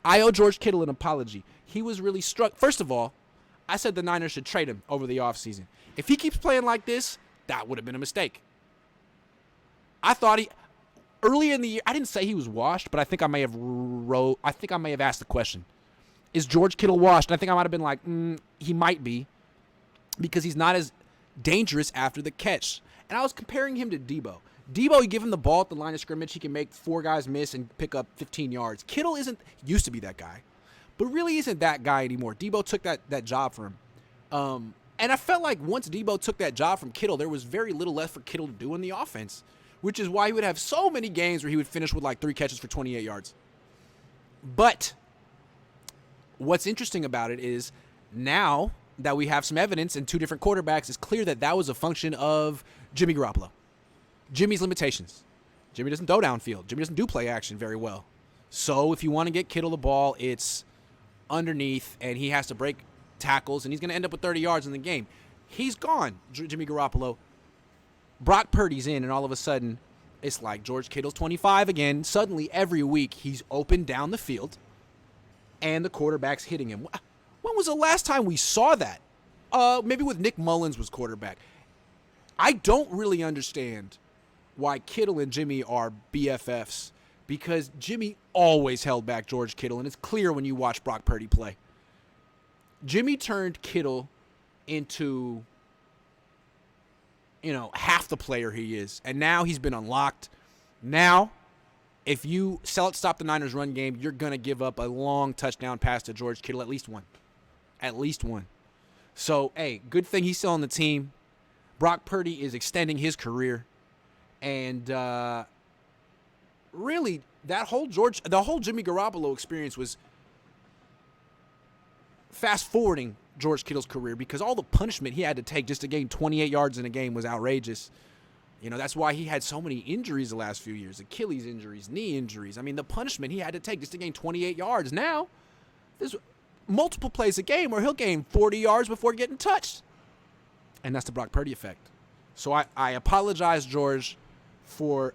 I owe George Kittle an apology. He was really struck. First of all, I said the Niners should trade him over the offseason. If he keeps playing like this, that would have been a mistake. I thought early in the year, I didn't say he was washed, but I think I may have asked the question. Is George Kittle washed? And I think I might have been like, he might be, because he's not as dangerous after the catch. And I was comparing him to Debo. Debo, you give him the ball at the line of scrimmage, he can make 4 guys miss and pick up 15 yards. Kittle used to be that guy, but really isn't that guy anymore. Debo took that job for him. And I felt like once Debo took that job from Kittle, there was very little left for Kittle to do in the offense, which is why he would have so many games where he would finish with like 3 catches for 28 yards. But what's interesting about it is now that we have some evidence and 2 different quarterbacks, it's clear that was a function of Jimmy Garoppolo. Jimmy's limitations. Jimmy doesn't go downfield. Jimmy doesn't do play action very well. So if you want to get Kittle the ball, it's underneath, and he has to break tackles, and he's going to end up with 30 yards in the game. He's gone, Jimmy Garoppolo. Brock Purdy's in, and all of a sudden, it's like George Kittle's 25 again. Suddenly, every week, he's open down the field, and the quarterback's hitting him. When was the last time we saw that? Maybe with Nick Mullins was quarterback. I don't really understand why Kittle and Jimmy are BFFs, because Jimmy always held back George Kittle, and it's clear when you watch Brock Purdy play. Jimmy turned Kittle into, half the player he is, and now he's been unlocked. Now, if you stop the Niners' run game, you're going to give up a long touchdown pass to George Kittle, at least one. At least one. So, hey, good thing he's still on the team. Brock Purdy is extending his career. And really, the whole Jimmy Garoppolo experience was fast-forwarding George Kittle's career, because all the punishment he had to take just to gain 28 yards in a game was outrageous. That's why he had so many injuries the last few years. Achilles injuries, knee injuries. I mean, the punishment he had to take just to gain 28 yards. Now, there's multiple plays a game where he'll gain 40 yards before getting touched. And that's the Brock Purdy effect. So I apologize, George, for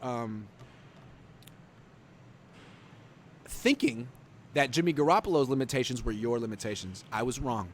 thinking that Jimmy Garoppolo's limitations were your limitations. I was wrong.